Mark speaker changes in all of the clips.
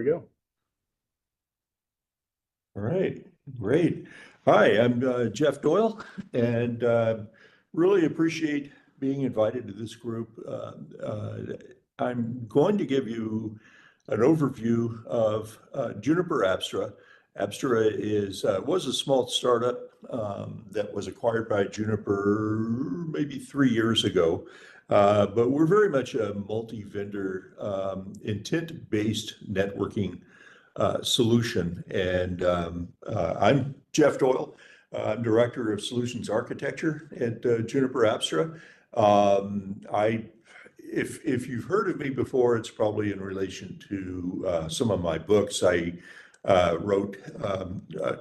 Speaker 1: go.
Speaker 2: All right, great. Hi, I'm Jeff Doyle, and really appreciate being invited to this group. I'm going to give you an overview of Juniper Apstra. Apstra was a small startup that was acquired by Juniper maybe 3 years ago. But we're very much a multi-vendor intent-based networking solution. And I'm Jeff Doyle. I'm Director of Solutions Architecture at Juniper Apstra. If you've heard of me before, it's probably in relation to some of my books. I wrote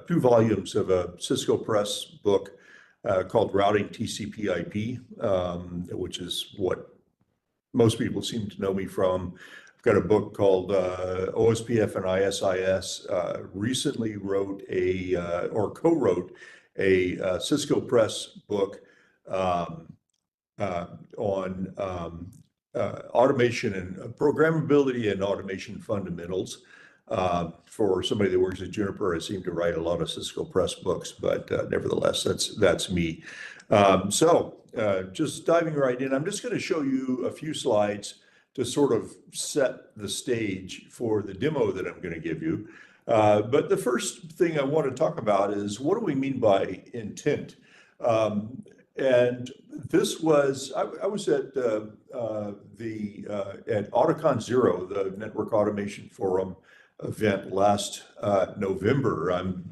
Speaker 2: 2 volumes of a Cisco Press book called Routing TCP/IP, which is what most people seem to know me from. I've got a book called OSPF and ISIS. Recently wrote or co-wrote a Cisco Press book on automation and programmability and automation fundamentals. For somebody that works at Juniper, I seem to write a lot of Cisco Press books, but nevertheless, that's me. Just diving right in, I'm just going to show you a few slides to sort of set the stage for the demo that I'm going to give you. But the first thing I want to talk about is, what do we mean by intent? And this was, I was at AutoCon Zero, the Network Automation Forum event last November. I'm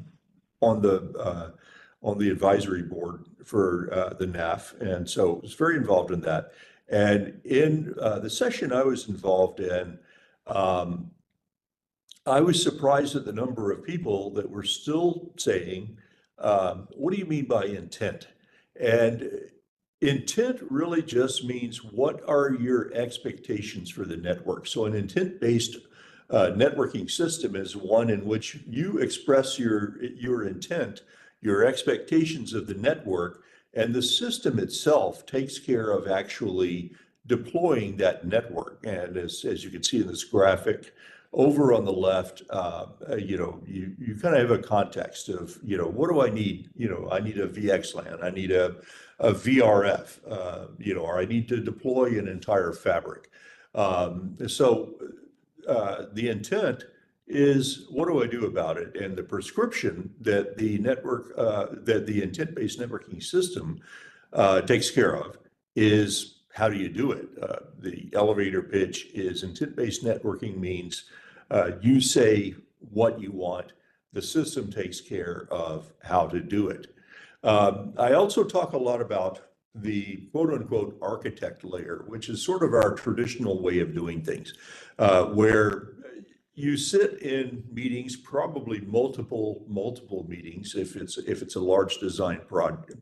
Speaker 2: on the advisory board for the NAF, and so I was very involved in that. And in the session I was involved in, I was surprised at the number of people that were still saying, what do you mean by intent? And intent really just means, what are your expectations for the network? So an intent-based networking system is one in which you express your intent, your expectations of the network, and the system itself takes care of actually deploying that network. And as you can see in this graphic, over on the left, you kind of have a context of, what do I need? I need a VXLAN, I need a VRF, or I need to deploy an entire fabric. So the intent is, what do I do about it? And the prescription that the intent-based networking system takes care of is, how do you do it? The elevator pitch is, intent-based networking means you say what you want, the system takes care of how to do it. I also talk a lot about the quote-unquote architect layer, which is sort of our traditional way of doing things, where you sit in meetings, probably multiple meetings, if it's a large design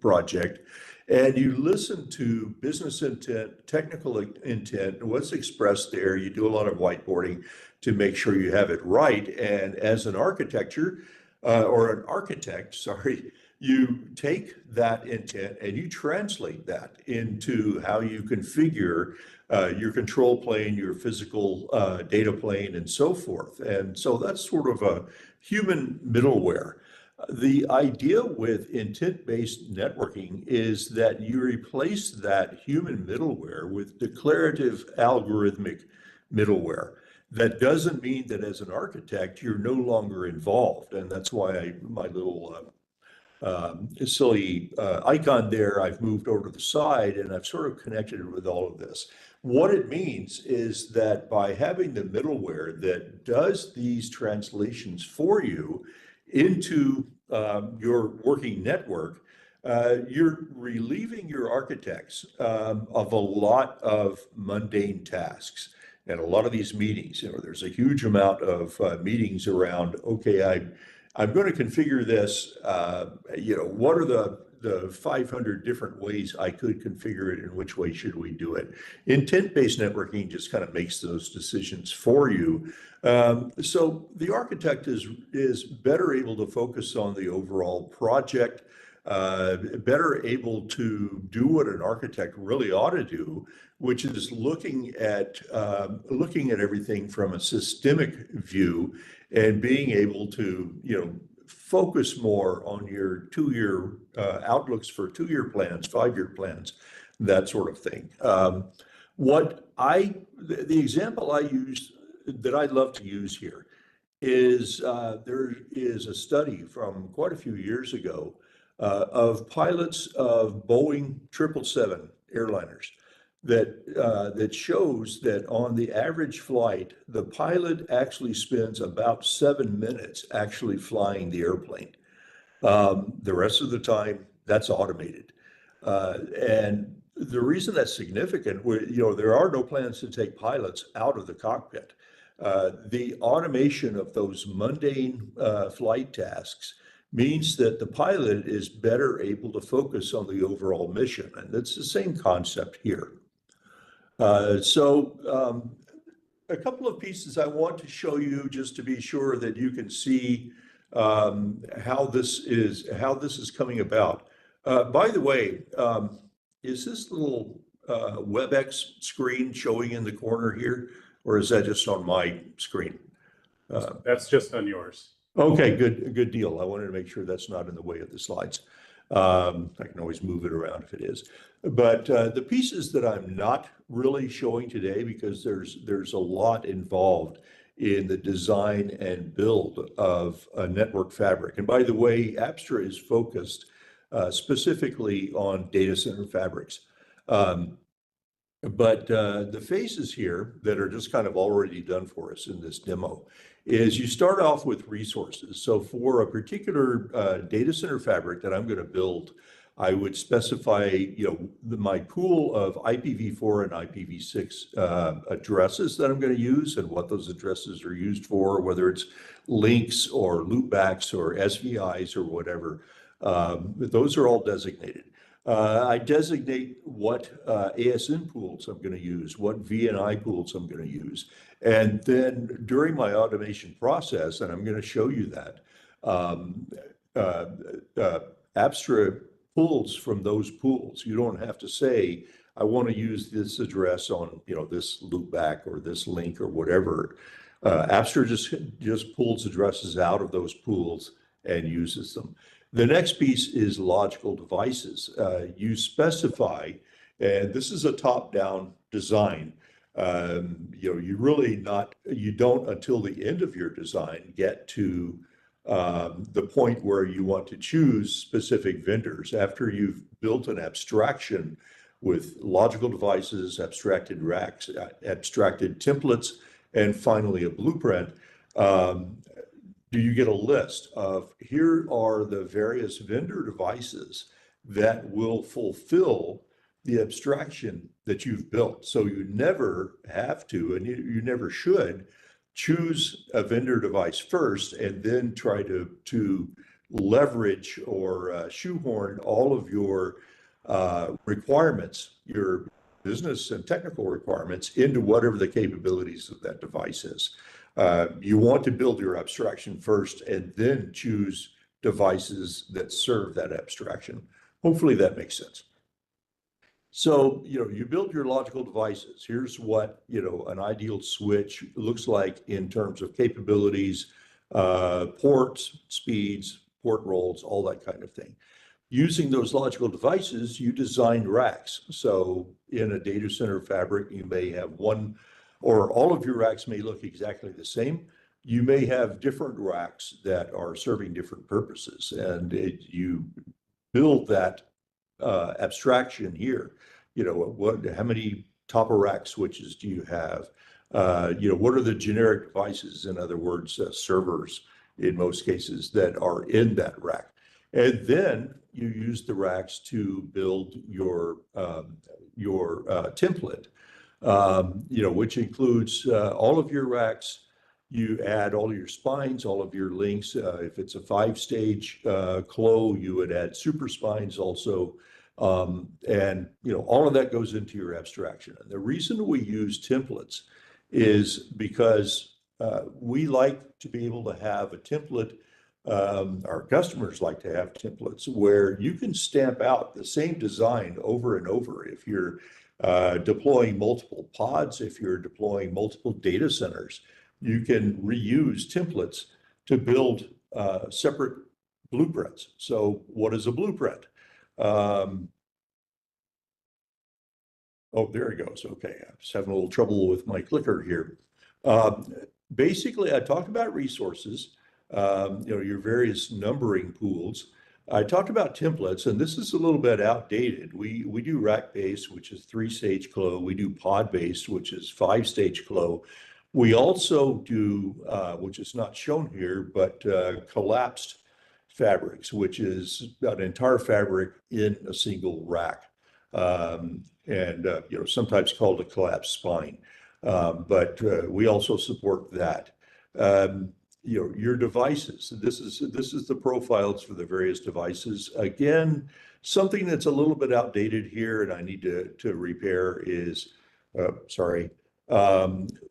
Speaker 2: project, and you listen to business intent, technical intent, what's expressed there. You do a lot of whiteboarding to make sure you have it right. And as an architect, sorry, you take that intent and you translate that into how you configure your control plane, your physical data plane, and so forth. And so that's sort of a human middleware. The idea with intent-based networking is that you replace that human middleware with declarative algorithmic middleware. That doesn't mean that as an architect, you're no longer involved. And that's why my little silly icon there, I've moved over to the side, and I've sort of connected it with all of this. What it means is that by having the middleware that does these translations for you into your working network, you're relieving your architects of a lot of mundane tasks. And a lot of these meetings, there's a huge amount of meetings around, okay, I'm going to configure this, what are the 500 different ways I could configure it, and which way should we do it? Intent-based networking just kind of makes those decisions for you. So the architect is better able to focus on the overall project, better able to do what an architect really ought to do, which is looking at everything from a systemic view and being able to, focus more on your 2-year outlooks for 2-year plans, 5-year plans, that sort of thing. The example I use that I'd love to use here is there is a study from quite a few years ago of pilots of Boeing 777 airliners that shows that on the average flight, the pilot actually spends about 7 minutes actually flying the airplane. The rest of the time, that's automated. And the reason that's significant, there are no plans to take pilots out of the cockpit. The automation of those mundane flight tasks means that the pilot is better able to focus on the overall mission. And it's the same concept here. A couple of pieces I want to show you just to be sure that you can see how this is coming about. By the way, is this little WebEx screen showing in the corner here, or is that just on my screen?
Speaker 1: That's just on yours.
Speaker 2: Okay, good deal. I wanted to make sure that's not in the way of the slides. I can always move it around if it is. But the pieces that I'm not really showing today, because there's a lot involved in the design and build of a network fabric. And by the way, Apstra is focused specifically on data center fabrics. But the phases here that are just kind of already done for us in this demo is you start off with resources. So for a particular data center fabric that I'm going to build, I would specify, my pool of IPv4 and IPv6 addresses that I'm going to use and what those addresses are used for, whether it's links or loopbacks or SVIs or whatever. Those are all designated. I designate what ASN pools I'm going to use, what VNI pools I'm going to use. And then during my automation process, and I'm going to show you that, Apstra pulls from those pools. You don't have to say, I want to use this address on, this loopback or this link or whatever. Apstra just pulls addresses out of those pools and uses them. The next piece is logical devices. You specify, and this is a top-down design. You don't until the end of your design get to the point where you want to choose specific vendors. After you've built an abstraction with logical devices, abstracted racks, abstracted templates, and finally a blueprint, do you get a list of here are the various vendor devices that will fulfill the abstraction that you've built. So you never have to, and you never should, choose a vendor device first and then try to leverage or shoehorn all of your requirements, your business and technical requirements, into whatever the capabilities of that device is. You want to build your abstraction first and then choose devices that serve that abstraction. Hopefully that makes sense. So, you build your logical devices. Here's what, an ideal switch looks like in terms of capabilities, ports, speeds, port roles, all that kind of thing. Using those logical devices, you design racks. So in a data center fabric, you may have one or all of your racks may look exactly the same. You may have different racks that are serving different purposes, and you build that abstraction here. How many top of rack switches do you have? What are the generic devices, in other words, servers in most cases, that are in that rack? And then you use the racks to build your template, which includes all of your racks. You add all of your spines, all of your links. If it's a 5-stage CLO, you would add super spines also. And all of that goes into your abstraction. And the reason we use templates is because we like to be able to have a template Our customers like to have templates where you can stamp out the same design over and over. If you're deploying multiple pods, if you're deploying multiple data centers, you can reuse templates to build separate blueprints. So what is a blueprint? Oh, there it goes. Okay, I'm just having a little trouble with my clicker here. Basically, I talked about resources, your various numbering pools. I talked about templates, and this is a little bit outdated. We do rack-based, which is 3-stage flow. We do pod-based, which is 5-stage flow. We also do, which is not shown here, but collapsed fabrics, which is an entire fabric in a single rack. Sometimes called a collapsed spine. But we also support that. Your devices. This is the profiles for the various devices. Again, something that's a little bit outdated here, and I need to repair is,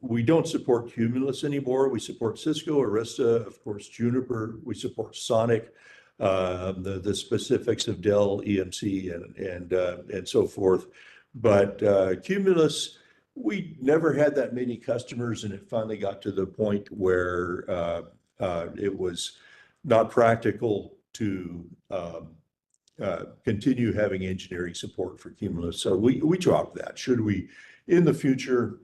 Speaker 2: we don't support Cumulus anymore. We support Cisco, Arista, of course, Juniper. We support Sonic. The specifics of Dell, EMC, and so forth. But Cumulus, we never had that many customers, and it finally got to the point where it was not practical to continue having engineering support for Cumulus. So we dropped that. Should we, in the future,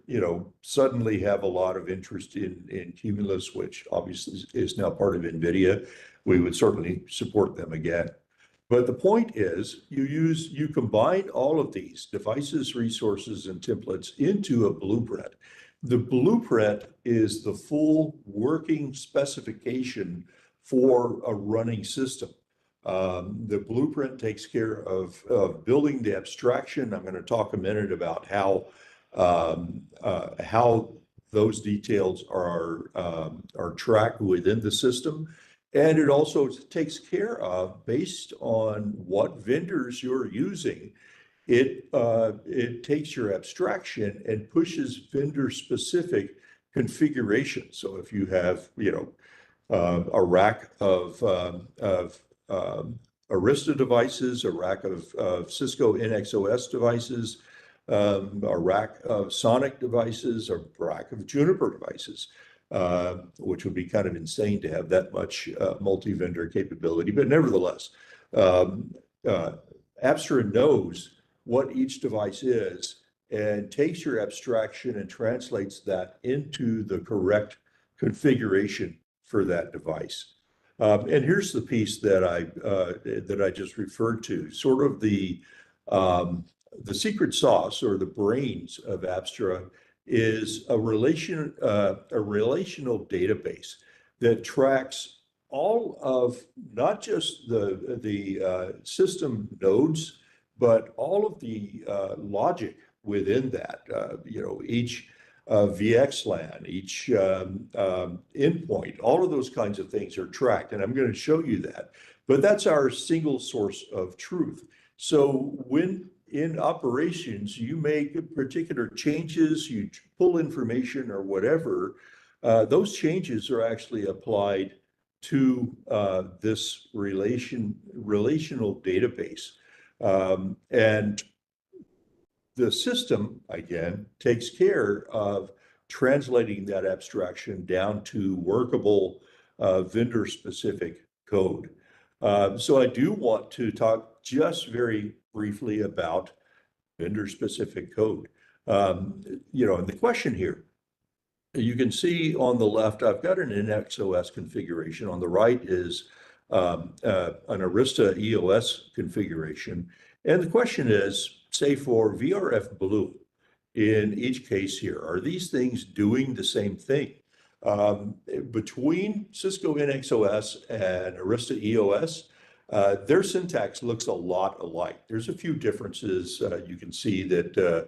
Speaker 2: suddenly have a lot of interest in Cumulus, which obviously is now part of NVIDIA, we would certainly support them again. But the point is, you combine all of these devices, resources, and templates into a blueprint. The blueprint is the full working specification for a running system. The blueprint takes care of building the abstraction. I'm going to talk a minute about how those details are tracked within the system. And it also takes care of, based on what vendors you're using, it takes your abstraction and pushes vendor-specific configuration. So if you have, a rack of Arista devices, a rack of Cisco NXOS devices, a rack of Sonic devices, a rack of Juniper devices, which would be kind of insane to have that much multi-vendor capability. But nevertheless, Apstra knows what each device is and takes your abstraction and translates that into the correct configuration for that device. And here's the piece that I just referred to, sort of the secret sauce or the brains of Apstra is a relational database that tracks all of not just the system nodes, but all of the logic within that. Each VXLAN, each endpoint, all of those kinds of things are tracked, and I'm going to show you that. But that's our single source of truth. So when in operations, you make particular changes, you pull information or whatever, those changes are actually applied to this relational database. And the system, again, takes care of translating that abstraction down to workable vendor-specific code. So I do want to talk just very briefly about vendor-specific code. And the question here, you can see on the left, I've got an NXOS configuration. On the right is an Arista EOS configuration. And the question is, say for VRF Blue, in each case here, are these things doing the same thing? Between Cisco NXOS and Arista EOS, their syntax looks a lot alike. There's a few differences. You can see that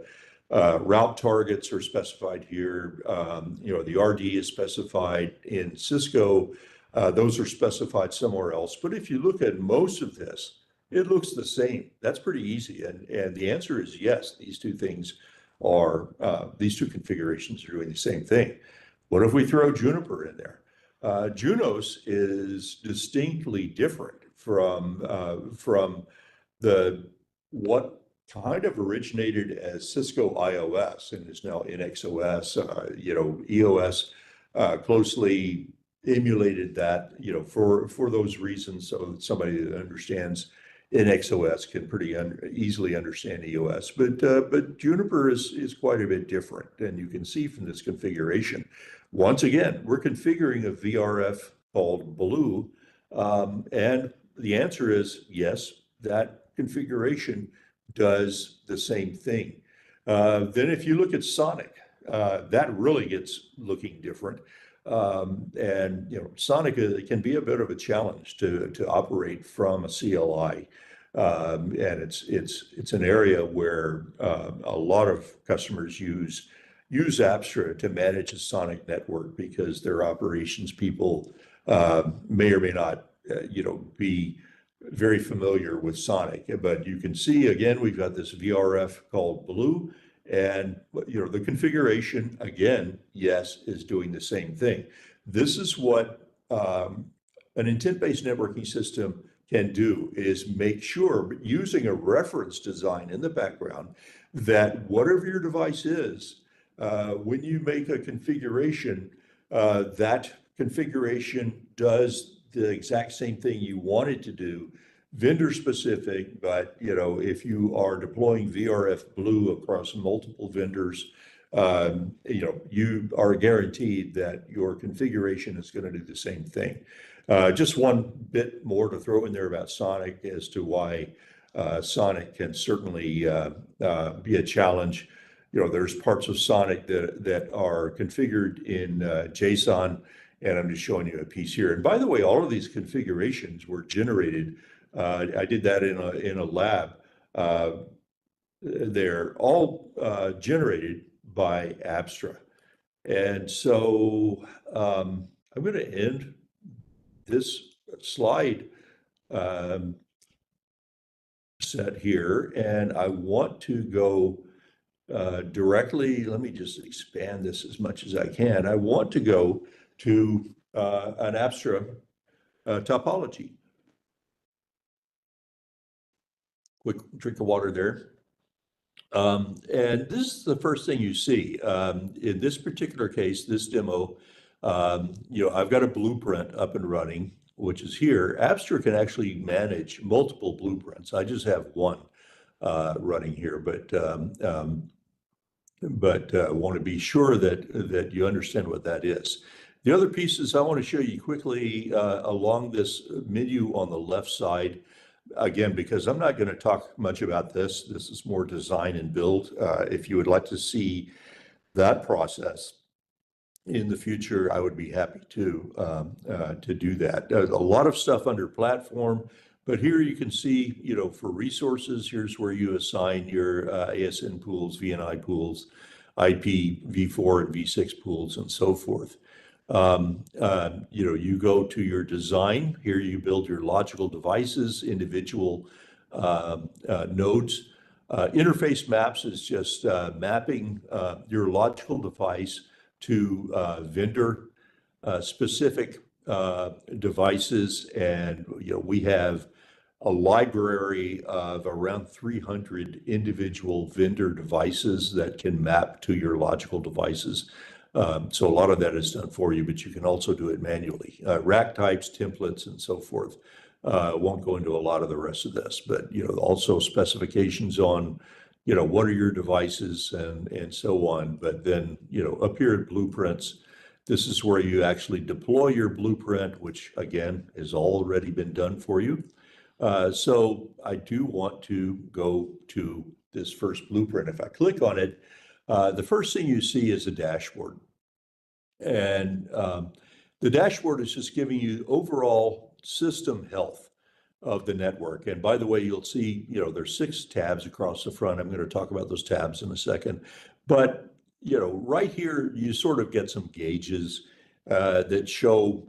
Speaker 2: route targets are specified here. The RD is specified in Cisco. Those are specified somewhere else. But if you look at most of this, it looks the same. That's pretty easy. And the answer is yes, these two configurations are doing the same thing. What if we throw Juniper in there? Junos is distinctly different from the what kind of originated as Cisco iOS and is now NXOS. EOS closely emulated that, for those reasons, so that somebody that understands NXOS can pretty easily understand EOS. But Juniper is quite a bit different, and you can see from this configuration. Once again, we're configuring a VRF called Blue, and the answer is yes, that configuration does the same thing. Then if you look at Sonic, that really gets looking different. And Sonic can be a bit of a challenge to operate from a CLI. And it's an area where a lot of customers use Apstra to manage a Sonic network because their operations people may or may not be very familiar with Sonic. But you can see, again, we've got this VRF called Blue, and the configuration, again, yes, is doing the same thing. This is what an intent-based networking system can do, is make sure, using a reference design in the background, that whatever your device is, when you make a configuration, that configuration does the exact same thing you want it to do, vendor specific. But if you are deploying VRF Blue across multiple vendors, you are guaranteed that your configuration is going to do the same thing. Just one bit more to throw in there about Sonic as to why Sonic can certainly be a challenge. There's parts of Sonic that are configured in JSON, and I'm just showing you a piece here. And by the way, all of these configurations were generated. I did that in a lab. They're all generated by Apstra. And so I'm going to end this slide set here, and I want to go directly. Let me just expand this as much as I can. I want to go to an Apstra topology. Quick drink of water there. And this is the first thing you see. In this particular case, this demo, I've got a blueprint up and running, which is here. Apstra can actually manage multiple blueprints. I just have one running here, but want to be sure that you understand what that is. The other pieces I want to show you quickly along this menu on the left side, again, because I'm not going to talk much about this. This is more design and build. If you would like to see that process in the future, I would be happy to do that. There's a lot of stuff under platform, but here you can see, for resources, here's where you assign your ASN pools, VNI pools, IP, V4 and V6 pools, and so forth. You go to your design. Here you build your logical devices, individual nodes. Interface maps is just mapping your logical device to vendor specific devices. And we have a library of around 300 individual vendor devices that can map to your logical devices. So a lot of that is done for you, but you can also do it manually. Rack types, templates, and so forth. Won't go into a lot of the rest of this, but also specifications on what are your devices and so on. But then up here at blueprints, this is where you actually deploy your blueprint, which again has already been done for you. So I do want to go to this first blueprint. If I click on it, the first thing you see is a dashboard. And the dashboard is just giving you overall system health of the network. And by the way, you'll see, there's 6 tabs across the front. I'm going to talk about those tabs in a second. But, right here, you sort of get some gauges that show,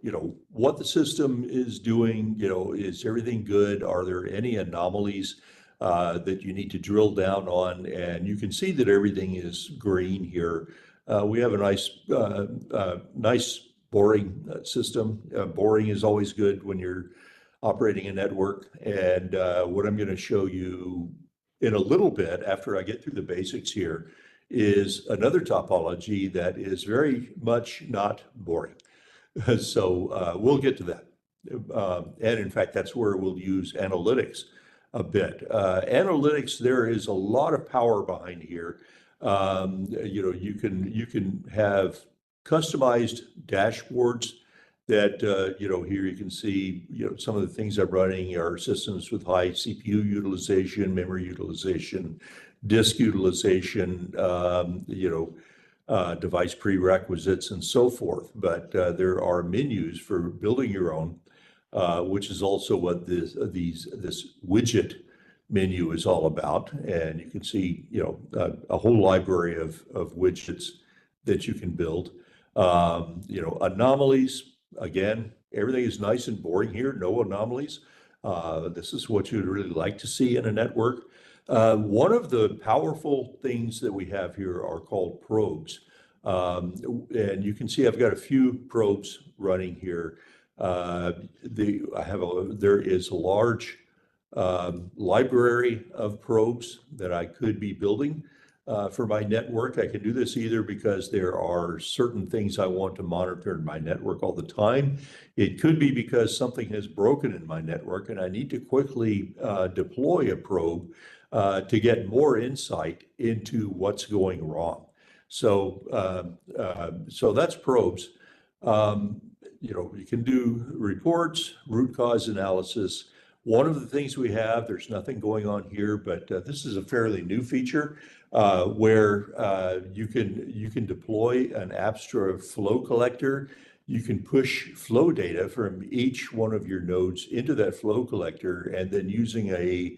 Speaker 2: what the system is doing. Is everything good? Are there any anomalies that you need to drill down on? And you can see that everything is green here. We have a nice boring system. Boring is always good when you're operating a network. And what I'm going to show you in a little bit after I get through the basics here is another topology that is very much not boring. So we'll get to that. And in fact, that's where we'll use analytics a bit. Analytics, there is a lot of power behind here. You can have customized dashboards that, here you can see, some of the things I'm running are systems with high CPU utilization, memory utilization, disk utilization, device prerequisites and so forth. But there are menus for building your own, which is also what this widget menu is all about. And you can see, a whole library of widgets that you can build. Anomalies, again, everything is nice and boring here, no anomalies. This is what you'd really like to see in a network. One of the powerful things that we have here are called probes. And you can see I've got a few probes running here. There is a large library of probes that I could be building for my network. I can do this either because there are certain things I want to monitor in my network all the time. It could be because something has broken in my network and I need to quickly deploy a probe to get more insight into what's going wrong. So that's probes. You can do reports, root cause analysis. One of the things we have, there's nothing going on here, but this is a fairly new feature where you can deploy an Apstra flow collector. You can push flow data from each one of your nodes into that flow collector, and then using a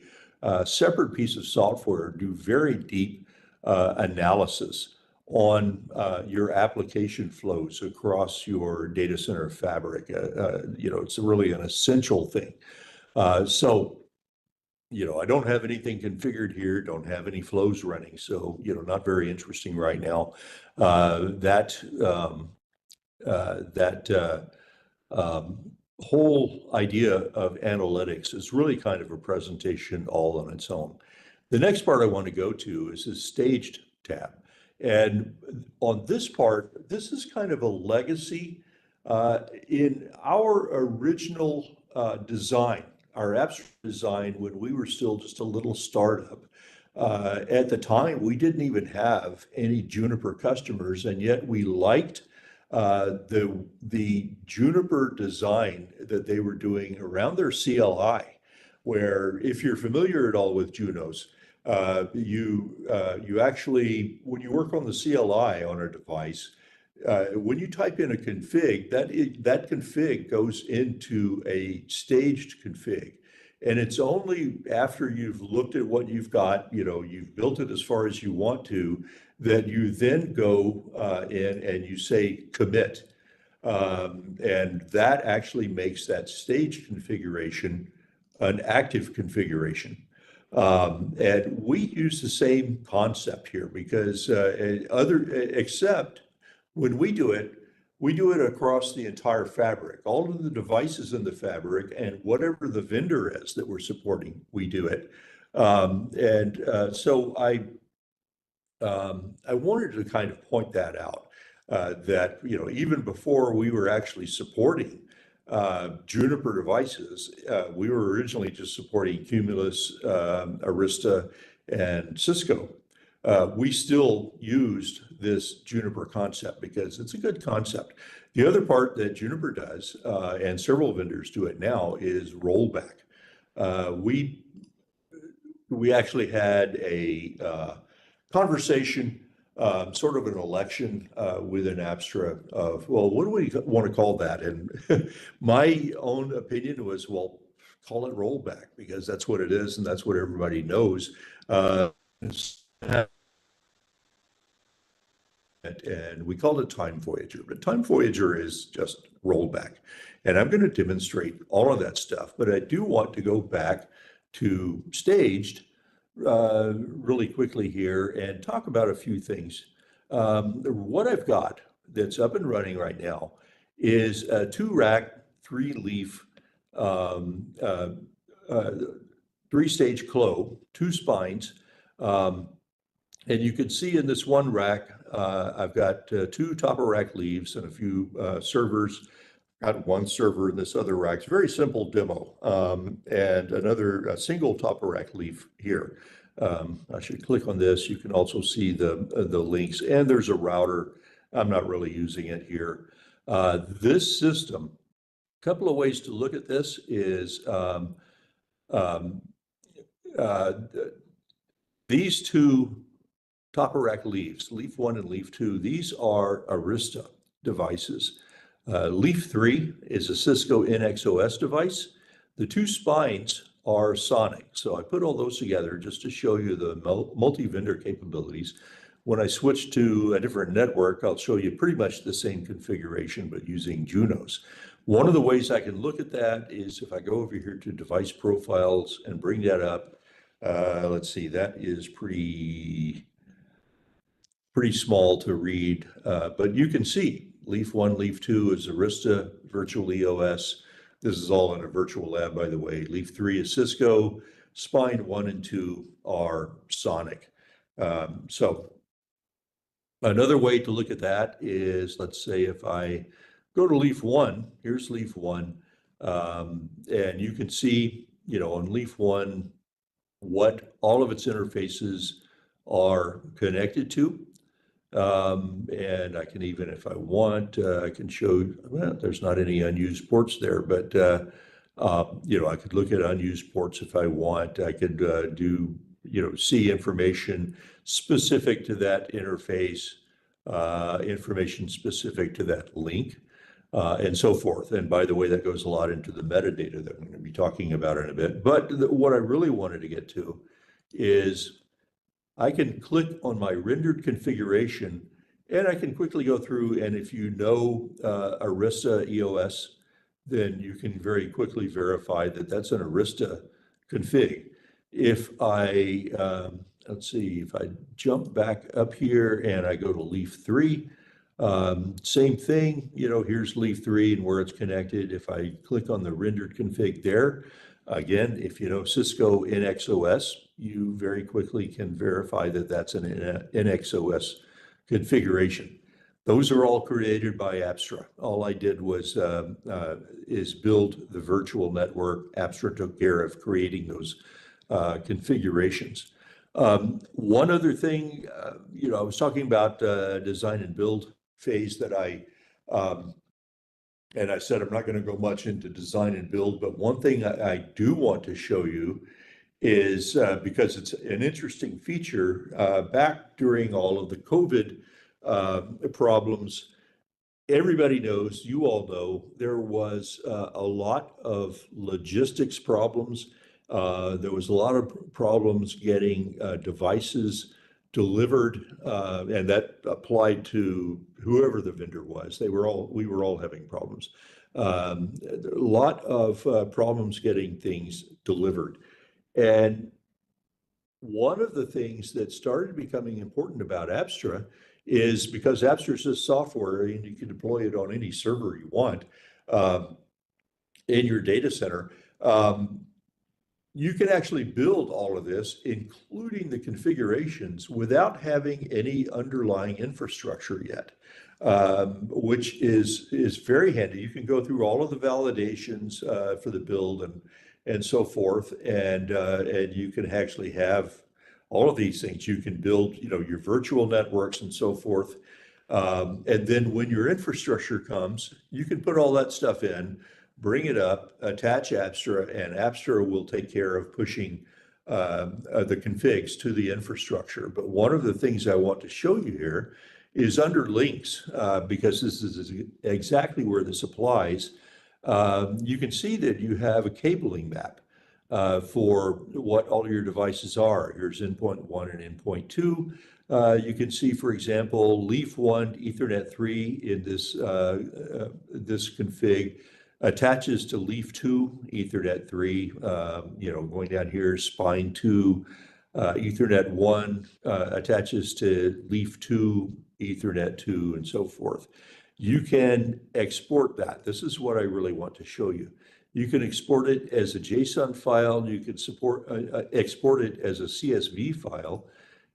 Speaker 2: separate piece of software, do very deep analysis on your application flows across your data center fabric. It's really an essential thing. So I don't have anything configured here, don't have any flows running, so not very interesting right now. That whole idea of analytics is really kind of a presentation all on its own. The next part I want to go to is this staged tab. And on this part, this is kind of a legacy in our original design, our Apstra design, when we were still just a little startup. At the time, we didn't even have any Juniper customers, and yet we liked the Juniper design that they were doing around their CLI, where if you're familiar at all with Junos, you actually, when you work on the CLI on a device, when you type in a config, that config goes into a staged config. And it's only after you've looked at what you've got, you've built it as far as you want to, that you then go in and you say commit. And that actually makes that staged configuration an active configuration. And we use the same concept here because except when we do it across the entire fabric. All of the devices in the fabric and whatever the vendor is that we're supporting, we do it. So I wanted to kind of point that out, that even before we were actually supporting Juniper devices, we were originally just supporting Cumulus, Arista, and Cisco. We still used this Juniper concept because it's a good concept. The other part that Juniper does, and several vendors do it now, is rollback. We actually had a conversation, sort of an election within Apstra of, well, what do we want to call that? And my own opinion was, well, call it rollback because that's what it is and that's what everybody knows. And we called it Time Voyager, but Time Voyager is just rollback. And I'm going to demonstrate all of that stuff, but I do want to go back to staged really quickly here and talk about a few things. What I've got that's up and running right now is a 2-rack, 3-leaf, 3-stage clo, 2 spines. And you can see in this one rack, I've got 2 top-of-rack leaves and a few servers. Got 1 server in this other rack. It's a very simple demo. And another single top-of-rack leaf here. I should click on this. You can also see the links, and there's a router. I'm not really using it here. This system, a couple of ways to look at this is these 2 top-of-rack leaves, leaf 1 and leaf 2, these are Arista devices. Leaf 3 is a Cisco NXOS device. The 2 spines are Sonic. So I put all those together just to show you the multi-vendor capabilities. When I switch to a different network, I'll show you pretty much the same configuration, but using Junos. One of the ways I can look at that is if I go over here to device profiles and bring that up. Let's see, that is pretty small to read, but you can see leaf 1, leaf 2 is Arista virtual EOS. This is all in a virtual lab, by the way. Leaf 3 is Cisco. Spine 1 and 2 are Sonic. So another way to look at that is, let's say if I go to leaf 1, here's leaf 1, and you can see, on leaf 1, what all of its interfaces are connected to. And I can even, if I want, I can show, well, there's not any unused ports there, but, I could look at unused ports if I want. I could do, see information specific to that interface, information specific to that link, and so forth. And by the way, that goes a lot into the metadata that we're going to be talking about in a bit. But what I really wanted to get to is I can click on my rendered configuration and I can quickly go through, and if you know Arista EOS, then you can very quickly verify that that's an Arista config. If I, let's see, if I jump back up here and I go to leaf 3, same thing, here's leaf 3 and where it's connected. If I click on the rendered config there, again, if you know Cisco NXOS, you very quickly can verify that that's an NXOS configuration. Those are all created by Apstra. All I did was is build the virtual network. Apstra took care of creating those configurations. One other thing, I was talking about design and build phase that and I said I'm not going to go much into design and build, but one thing I do want to show you is because it's an interesting feature, back during all of the COVID problems, everybody knows, you all know, there was a lot of logistics problems. There was a lot of problems getting devices delivered, and that applied to whoever the vendor was. We were all having problems. A lot of problems getting things delivered. And one of the things that started becoming important about Apstra is because Apstra is just software and you can deploy it on any server you want in your data center. You can actually build all of this, including the configurations, without having any underlying infrastructure yet, which is very handy. You can go through all of the validations for the build and so forth, and you can actually have all of these things. You can build, your virtual networks and so forth, and then when your infrastructure comes, you can put all that stuff in, bring it up, attach Apstra, and Apstra will take care of pushing the configs to the infrastructure. But one of the things I want to show you here is under links, because this is exactly where this applies. You can see that you have a cabling map for what all your devices are. Here's endpoint 1 and endpoint 2. You can see, for example, leaf 1, Ethernet 3 in this config attaches to leaf 2, Ethernet 3, going down here, spine 2, Ethernet 1 attaches to leaf 2, Ethernet 2, and so forth. you can export that. This is what I really want to show you. You can export it as a JSON file. You can export it as a CSV file.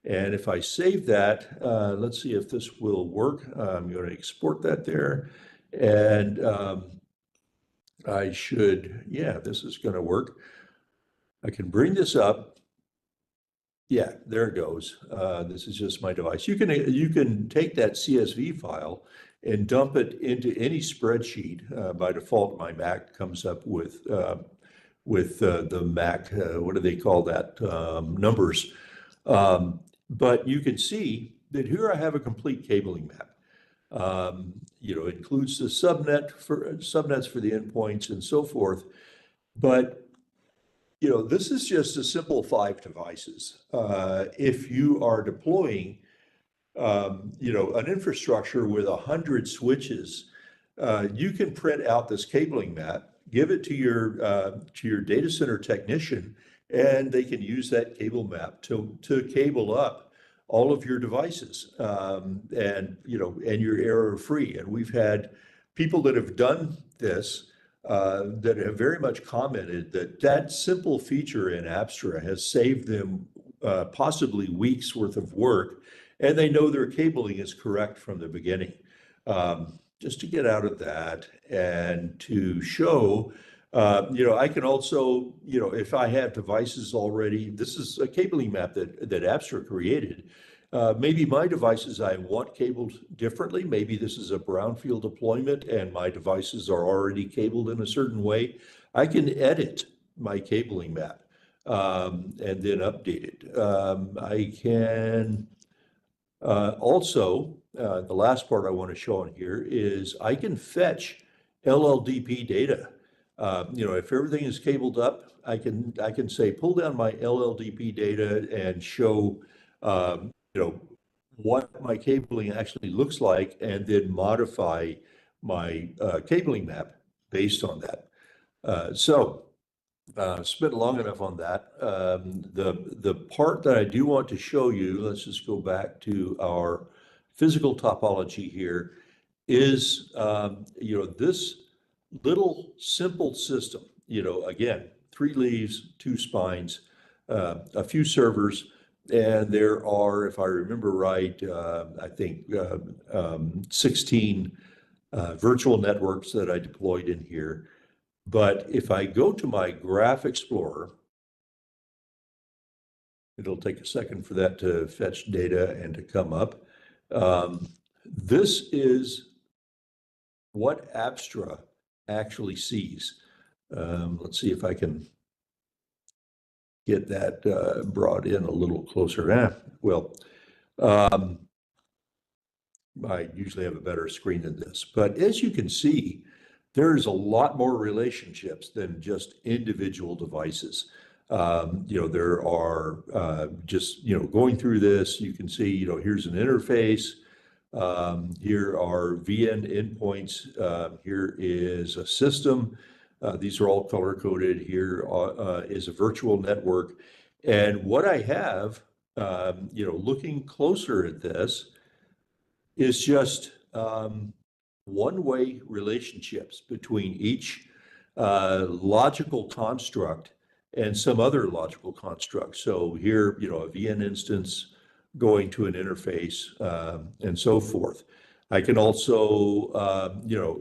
Speaker 2: And if I save that, let's see if this will work. I'm going to export that there. And I should, yeah, this is going to work. I can bring this up. Yeah, there it goes. This is just my device. You can take that CSV file and dump it into any spreadsheet. By default, my Mac comes up with the Mac, what do they call that? Numbers. But you can see that here I have a complete cabling map. It includes the subnets for the endpoints and so forth. But this is just a simple 5 devices. If you are deploying, an infrastructure with 100 switches, you can print out this cabling map, give it to your data center technician, and they can use that cable map to cable up all of your devices, and you're error-free. And we've had people that have done this that have very much commented that simple feature in Apstra has saved them possibly weeks worth of work, and they know their cabling is correct from the beginning. Just to get out of that and to show, I can also, if I have devices already, this is a cabling map that Apstra created. Maybe my devices I want cabled differently. Maybe this is a brownfield deployment and my devices are already cabled in a certain way. I can edit my cabling map and then update it. I can also, the last part I want to show on here is I can fetch LLDP data. If everything is cabled up, I can say, pull down my LLDP data and show, what my cabling actually looks like, and then modify my cabling map based on that. Spent long enough on that. The part that I do want to show you, let's just go back to our physical topology here, is this little simple system. Again, 3 leaves, 2 spines, a few servers, and there are, if I remember right, I think 16 virtual networks that I deployed in here. But if I go to my Graph Explorer, it'll take a second for that to fetch data and to come up. This is what Apstra actually sees. Let's see if I can get that brought in a little closer. I usually have a better screen than this. But as you can see, there's a lot more relationships than just individual devices. There are just, going through this, you can see, here's an interface. Here are VN endpoints. Here is a system. These are all color-coded. Here is a virtual network. And what I have, looking closer at this, is just one-way relationships between each logical construct and some other logical construct. So here, a VN instance going to an interface and so forth. I can also,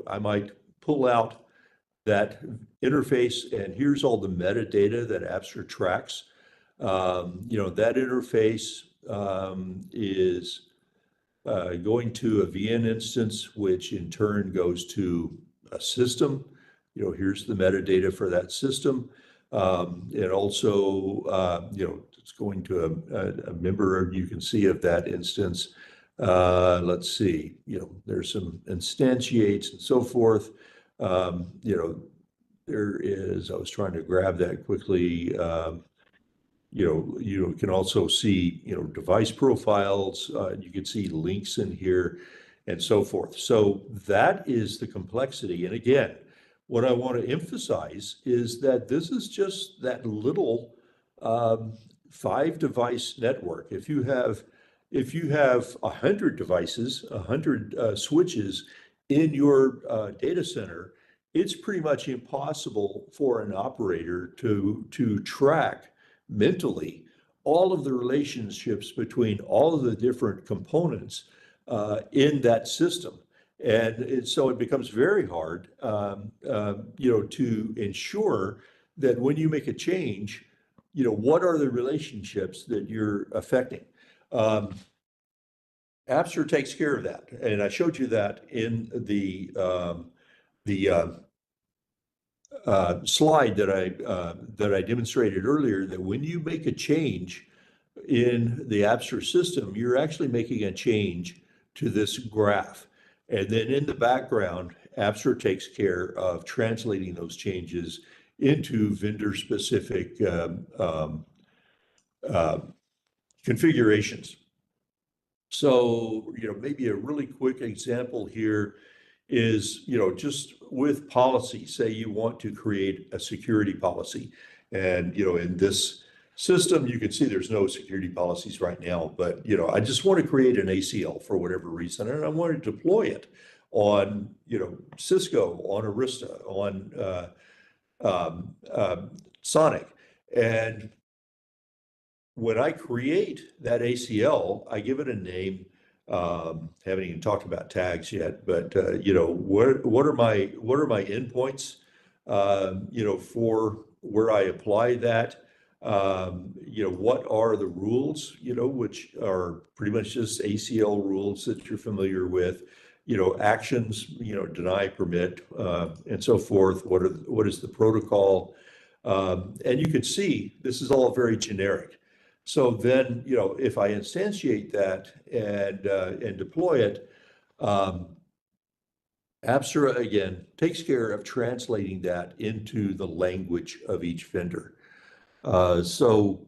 Speaker 2: I might pull out that interface, and here's all the metadata that Apstra tracks. That interface is going to a VN instance, which in turn goes to a system. Here's the metadata for that system. And also, it's going to a member, you can see, of that instance. Let's see, there's some instantiates and so forth. There is, I was trying to grab that quickly. You can also see, device profiles. You can see links in here and so forth. So that is the complexity. And again, what I want to emphasize is that this is just that little 5-device network. If you have 100 devices, 100 switches, in your data center, it's pretty much impossible for an operator to track mentally all of the relationships between all of the different components in that system. And so it becomes very hard, to ensure that when you make a change, what are the relationships that you're affecting? Apstra takes care of that, and I showed you that in the slide that I demonstrated earlier. That when you make a change in the Apstra system, you're actually making a change to this graph, and then in the background, Apstra takes care of translating those changes into vendor-specific configurations. So, maybe a really quick example here is, just with policy, say you want to create a security policy. And, in this system, you can see there's no security policies right now, but, I just want to create an ACL for whatever reason, and I want to deploy it on, Cisco, on Arista, on Sonic. And when I create that ACL, I give it a name. Haven't even talked about tags yet, but what are my endpoints? For where I apply that. What are the rules? Which are pretty much just ACL rules that you're familiar with. Actions. Deny, permit, and so forth. What is the protocol? And you can see this is all very generic. So then, if I instantiate that and deploy it, Apstra again takes care of translating that into the language of each vendor. So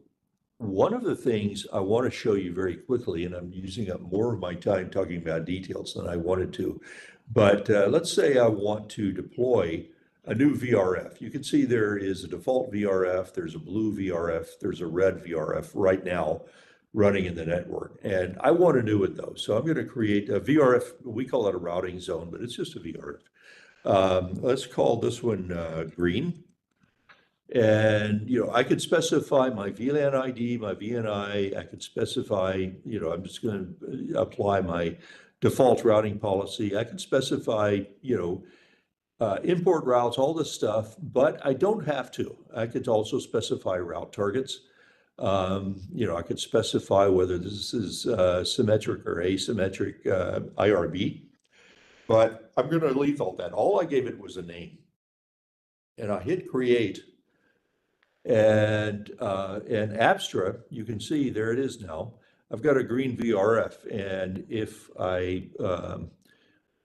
Speaker 2: one of the things I want to show you very quickly, and I'm using up more of my time talking about details than I wanted to, but let's say I want to deploy a new VRF. You can see there is a default VRF, there's a blue VRF, there's a red VRF right now running in the network. And I want a new one though. So I'm going to create a VRF, we call it a routing zone, but it's just a VRF. Let's call this one green. And, I could specify my VLAN ID, my VNI, I could specify, I'm just going to apply my default routing policy. I could specify, import routes, all this stuff, but I don't have to. I could also specify route targets. I could specify whether this is symmetric or asymmetric IRB, but I'm going to leave all that. All I gave it was a name, and I hit create, and Apstra, you can see there it is now. I've got a green VRF, and if I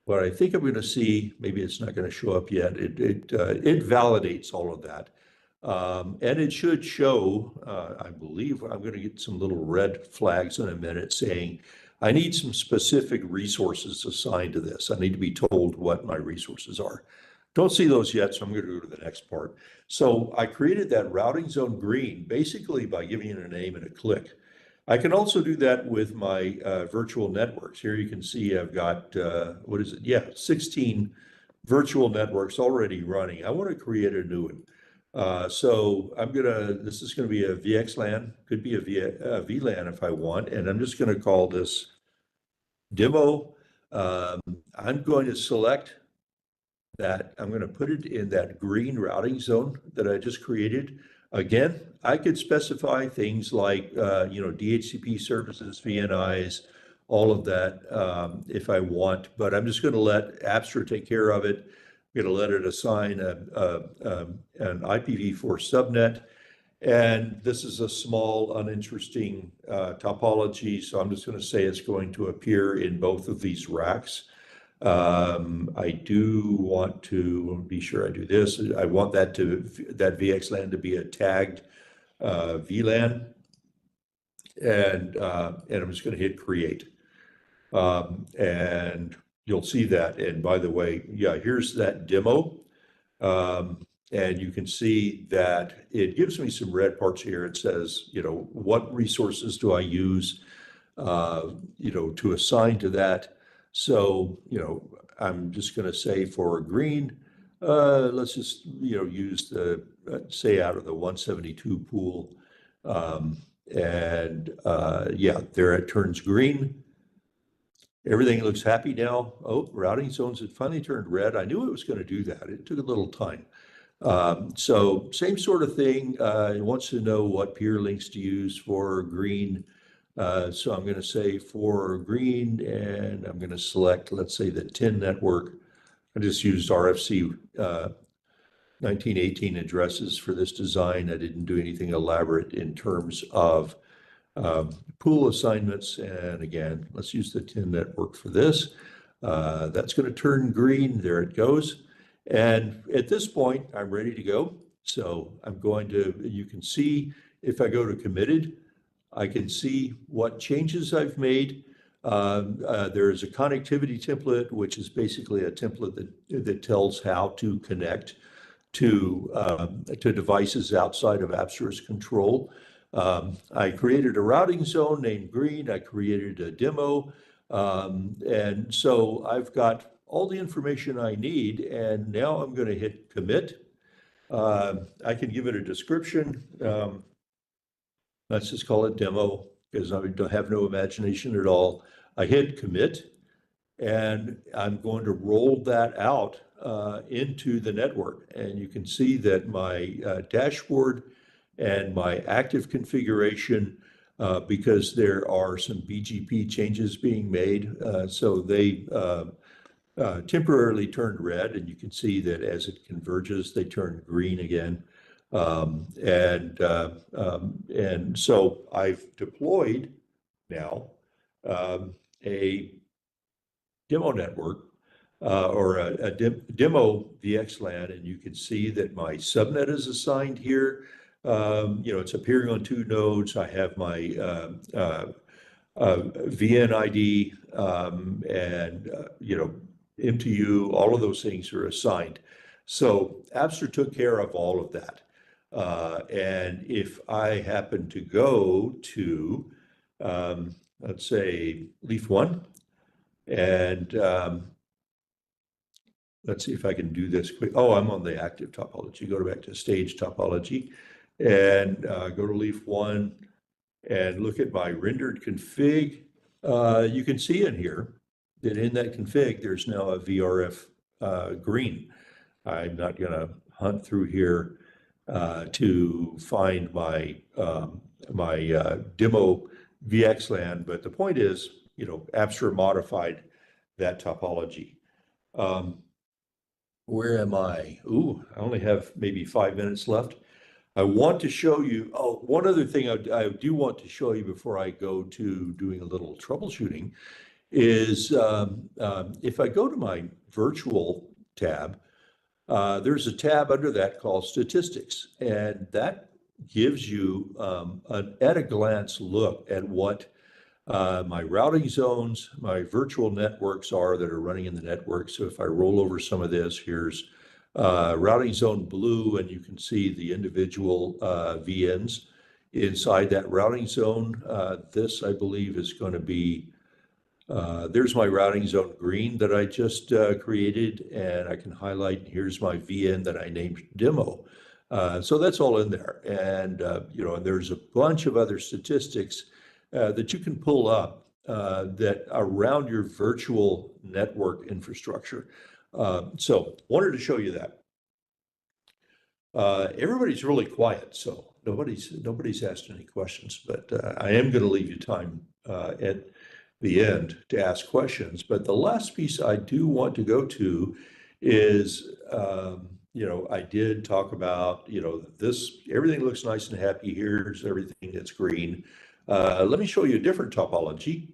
Speaker 2: what I think I'm going to see, maybe it's not going to show up yet. It validates all of that, and it should show. I believe I'm going to get some little red flags in a minute saying I need some specific resources assigned to this. I need to be told what my resources are. Don't see those yet, so I'm going to go to the next part. So I created that routing zone green basically by giving it a name and a click. I can also do that with my virtual networks. Here you can see I've got, 16 virtual networks already running. I want to create a new one. So this is going to be a VXLAN, could be a VLAN if I want, and I'm just going to call this demo. I'm going to select that. I'm going to put it in that green routing zone that I just created. Again, I could specify things like, DHCP services, VNIs, all of that if I want, but I'm just going to let Apstra take care of it. I'm going to let it assign an IPv4 subnet. And this is a small, uninteresting topology, so I'm just going to say it's going to appear in both of these racks. I do want to be sure I do this. I want that VXLAN to be a tagged VLAN, and I'm just going to hit create, and you'll see that. And by the way, yeah, here's that demo, and you can see that it gives me some red parts here. It says, what resources do I use, to assign to that. So, I'm just going to say for green, let's just, use the, say out of the 172 pool. Yeah, there it turns green. Everything looks happy now. Oh, routing zones had finally turned red. I knew it was going to do that. It took a little time. So same sort of thing. It wants to know what peer links to use for green. So I'm going to say for green, and I'm going to select, let's say, the TIN network. I just used RFC 1918 addresses for this design. I didn't do anything elaborate in terms of pool assignments. And again, let's use the TIN network for this. That's going to turn green. There it goes. And at this point, I'm ready to go. So I'm going to, you can see if I go to committed, I can see what changes I've made. There's a connectivity template, which is basically a template that tells how to connect to devices outside of Apstra's control. I created a routing zone named green. I created a demo. And so I've got all the information I need, and now I'm going to hit commit. I can give it a description. Let's just call it demo because I don't have no imagination at all. I hit commit, and I'm going to roll that out into the network. And you can see that my dashboard and my active configuration, because there are some BGP changes being made, so they temporarily turned red, and you can see that as it converges, they turn green again. And so I've deployed now a demo network or a demo VXLAN, and you can see that my subnet is assigned here. It's appearing on 2 nodes. I have my VN ID and MTU, all of those things are assigned. So Apstra took care of all of that. And if I happen to go to, let's say, leaf 1, and let's see if I can do this quick. Oh, I'm on the active topology. Go back to stage topology and go to leaf 1 and look at my rendered config. You can see in here that in that config, there's now a VRF green. I'm not going to hunt through here to find my demo VXLAN, but the point is, Apstra modified that topology. Where am I? Ooh, I only have maybe 5 minutes left. I want to show you, one other thing I do want to show you before I go to doing a little troubleshooting is if I go to my virtual tab, there's a tab under that called statistics, and that gives you an at a glance look at what my routing zones, my virtual networks are that are running in the network. So if I roll over some of this, here's routing zone blue, and you can see the individual VNs inside that routing zone. This, I believe, is going to be, there's my routing zone green that I just created, and I can highlight, here's my VN that I named demo. So that's all in there. And, and there's a bunch of other statistics that you can pull up that around your virtual network infrastructure. So wanted to show you that. Everybody's really quiet, so nobody's asked any questions, but I am going to leave you time at the end to ask questions. But the last piece I do want to go to is, I did talk about, this, everything looks nice and happy. Here's everything that's green. Let me show you a different topology.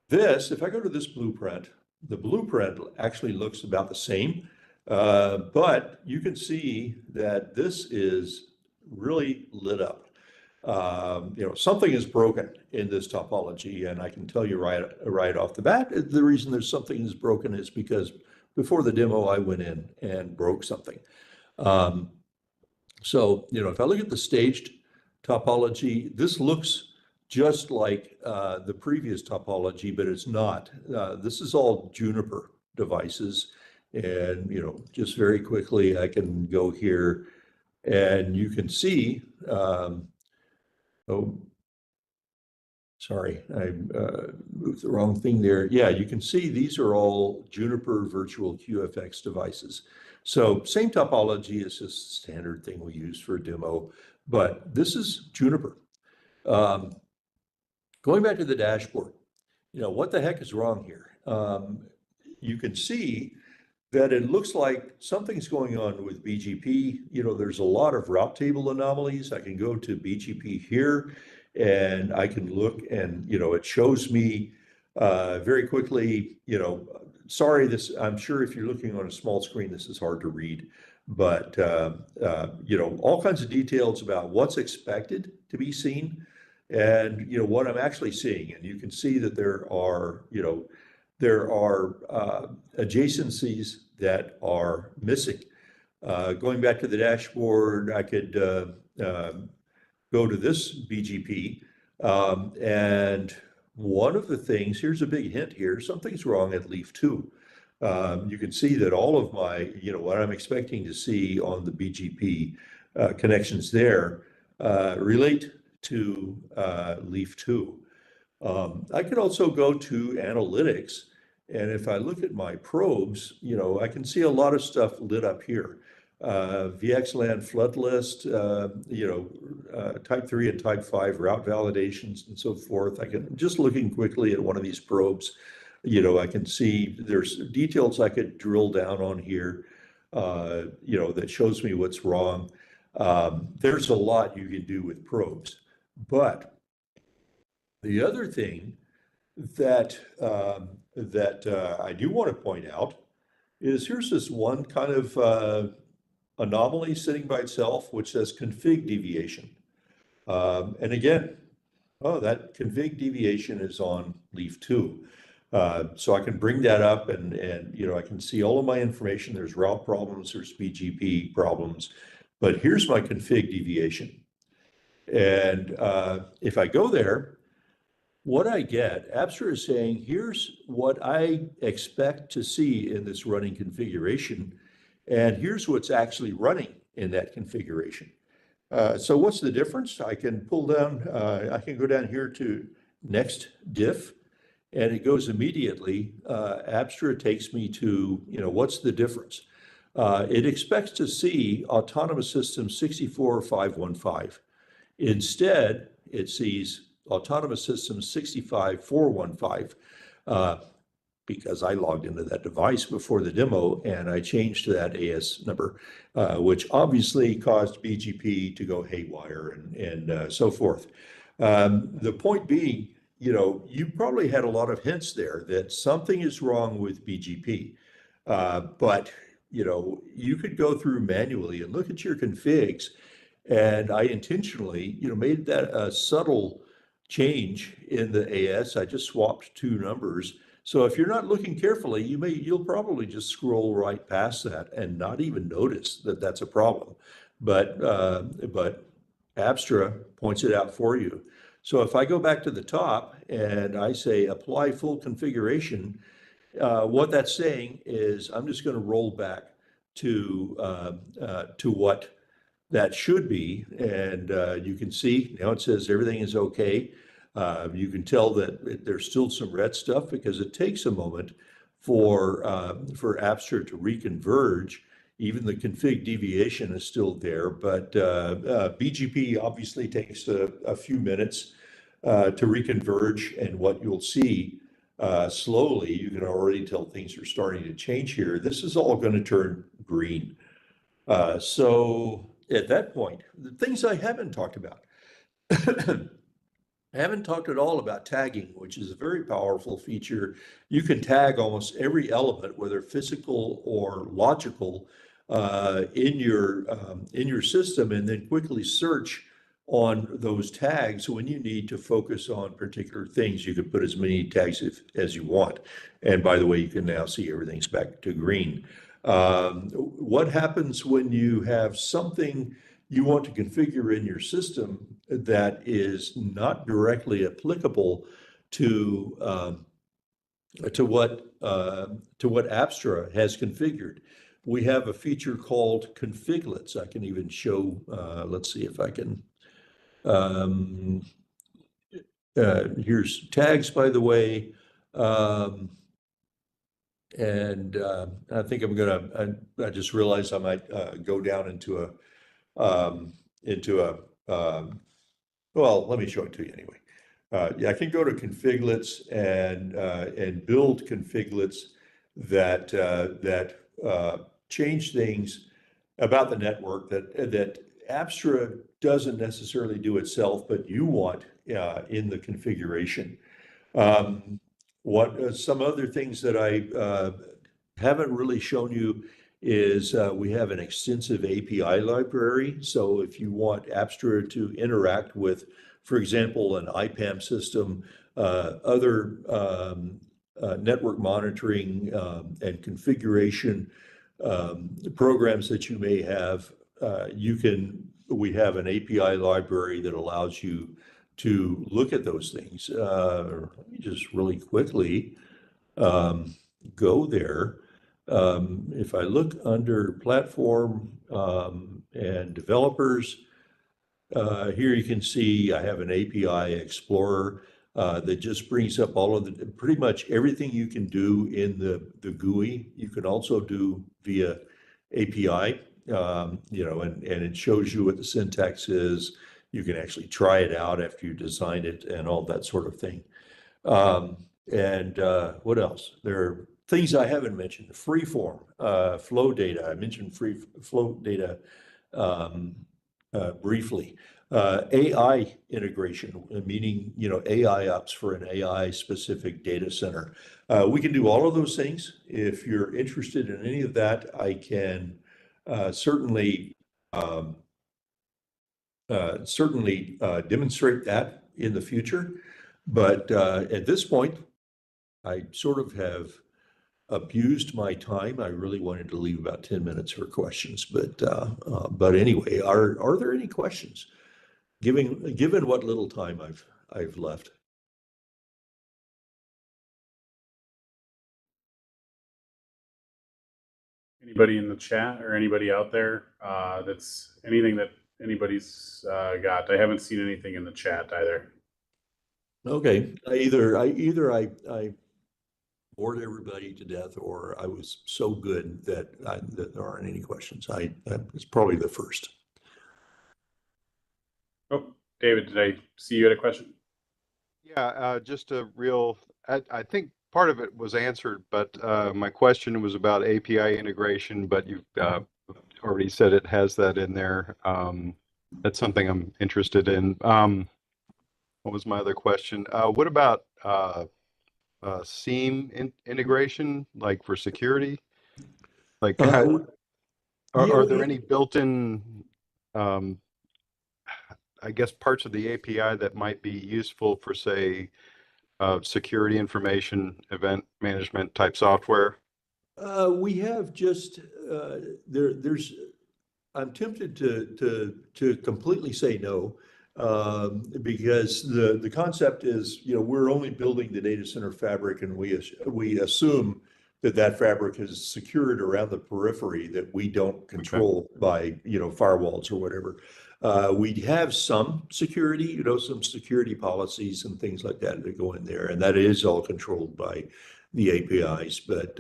Speaker 2: This, if I go to this blueprint, the blueprint actually looks about the same, but you can see that this is really lit up. Something is broken in this topology, and I can tell you right off the bat, the reason there's something is broken is because before the demo, I went in and broke something. So, if I look at the staged topology, this looks just like the previous topology, but it's not. This is all Juniper devices. And, just very quickly, I can go here and you can see, oh, sorry, I moved the wrong thing there. Yeah, you can see these are all Juniper virtual QFX devices. So same topology as a standard thing we use for a demo, but this is Juniper. Going back to the dashboard, what the heck is wrong here? You can see that it looks like something's going on with BGP. There's a lot of route table anomalies. I can go to BGP here and I can look and, it shows me very quickly, sorry, I'm sure if you're looking on a small screen, this is hard to read, but, all kinds of details about what's expected to be seen and, what I'm actually seeing. And you can see that there are adjacencies that are missing. Going back to the dashboard, I could go to this BGP. And one of the things, here's a big hint here, something's wrong at leaf 2. You can see that all of my, what I'm expecting to see on the BGP connections there relate to leaf 2. I could also go to analytics, and if I look at my probes, I can see a lot of stuff lit up here. VXLAN flood list, type 3 and type 5 route validations and so forth. Just looking quickly at one of these probes, I can see there's details I could drill down on here, that shows me what's wrong. There's a lot you can do with probes, but the other thing that I do want to point out is here's this one kind of anomaly sitting by itself, which says config deviation. And again, that config deviation is on leaf 2. So I can bring that up and I can see all of my information. There's route problems, there's BGP problems, but here's my config deviation. And if I go there, what I get, Apstra is saying, here's what I expect to see in this running configuration, and here's what's actually running in that configuration. So what's the difference? I can pull down, I can go down here to next diff, and it goes immediately. Apstra takes me to, what's the difference? It expects to see Autonomous System 64515. Instead, it sees Autonomous System 65415 because I logged into that device before the demo and I changed to that AS number, which obviously caused BGP to go haywire and so forth. The point being, you probably had a lot of hints there that something is wrong with BGP, but you could go through manually and look at your configs. And I intentionally, made that a subtle change in the AS. I just swapped 2 numbers. So if you're not looking carefully, you'll probably just scroll right past that and not even notice that that's a problem. But Apstra points it out for you. So if I go back to the top and I say apply full configuration, what that's saying is I'm just going to roll back to what that should be, and you can see now it says everything is okay. You can tell that there's still some red stuff because it takes a moment for Apstra to reconverge. Even the config deviation is still there, but BGP obviously takes a few minutes to reconverge, and what you'll see slowly, you can already tell things are starting to change here. This is all going to turn green. So at that point, the things I haven't talked about, I haven't talked at all about tagging, which is a very powerful feature. You can tag almost every element, whether physical or logical, in your system, and then quickly search on those tags when you need to focus on particular things. You can put as many tags as you want. And by the way, you can now see everything's back to green. What happens when you have something you want to configure in your system that is not directly applicable to what Apstra has configured. We have a feature called configlets. I can even show. Let's see if I can. Here's tags, by the way. And I think I'm gonna. I just realized I might go down into a well, let me show it to you anyway. Yeah, I can go to configlets and build configlets that change things about the network that Apstra doesn't necessarily do itself, but you want in the configuration. What some other things that I haven't really shown you is we have an extensive API library. So if you want Apstra to interact with, for example, an IPAM system, other network monitoring and configuration programs that you may have, we have an API library that allows you to look at those things. Let me just really quickly go there. If I look under platform and developers, here you can see I have an API Explorer that just brings up all of the pretty much everything you can do in the GUI. You can also do via API, and it shows you what the syntax is. You can actually try it out after you design it and all that sort of thing. What else? There are things I haven't mentioned. Freeform, flow data. I mentioned flow data briefly. AI integration, meaning, AI ops for an AI specific data center. We can do all of those things. If you're interested in any of that, I can certainly demonstrate that in the future. But at this point, I sort of have abused my time. I really wanted to leave about 10 minutes for questions, but anyway, are there any questions? Given what little time I've left.
Speaker 1: Anybody in the chat or anybody out there that's anything that anybody's got? I haven't seen anything in the chat either.
Speaker 2: Okay, I bored everybody to death, or I was so good that there aren't any questions. It's probably the first.
Speaker 1: Oh, David, did I see you had a question?
Speaker 3: Yeah, just a real, I think part of it was answered, but my question was about API integration, but you've already said it has that in there. That's something I'm interested in. What was my other question? What about SIEM integration, like for security? Like, are there any built-in, I guess, parts of the API that might be useful for, say, security information, event management type software?
Speaker 2: We have just there's. I'm tempted to completely say no, because the concept is, we're only building the data center fabric, and we assume that fabric is secured around the periphery that we don't control by firewalls or whatever. We have some security, some security policies and things like that that go in there, and that is all controlled by the APIs. But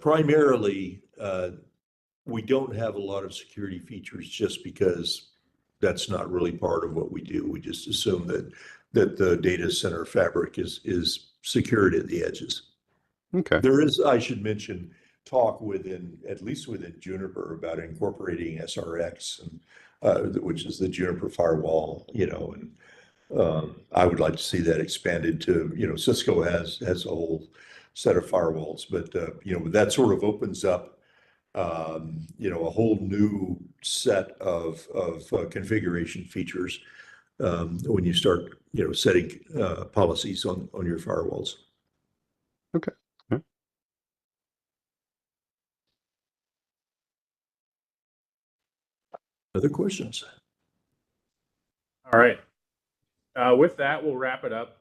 Speaker 2: primarily, we don't have a lot of security features just because that's not really part of what we do. We just assume that the data center fabric is secured at the edges.
Speaker 3: Okay.
Speaker 2: There is, I should mention, talk at least within Juniper, about incorporating SRX, and which is the Juniper firewall, and I would like to see that expanded to, Cisco has a whole set of firewalls, but that sort of opens up a whole new set of configuration features when you start setting policies on your firewalls.
Speaker 3: Okay.
Speaker 2: Other questions?
Speaker 1: All right. With that, we'll wrap it up.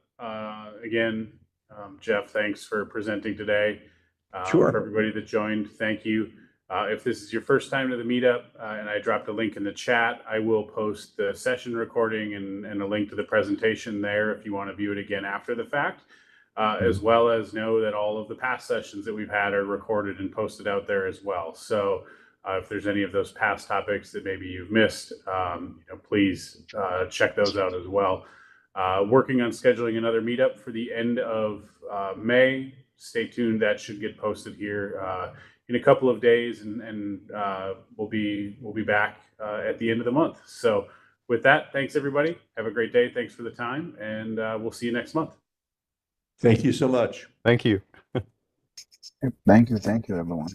Speaker 1: Again, Jeff, thanks for presenting today.
Speaker 2: Sure.
Speaker 1: For everybody that joined, thank you. If this is your first time to the meetup, and I dropped a link in the chat, I will post the session recording and a link to the presentation there if you want to view it again after the fact, as well as know that all of the past sessions that we've had are recorded and posted out there as well. So if there's any of those past topics that maybe you've missed, please check those out as well. Working on scheduling another meetup for the end of May. Stay tuned. That should get posted here in a couple of days, and we'll be back at the end of the month. So with that, thanks everybody. Have a great day. Thanks for the time, and we'll see you next month.
Speaker 2: Thank you so much.
Speaker 3: Thank you.
Speaker 4: Thank you, everyone.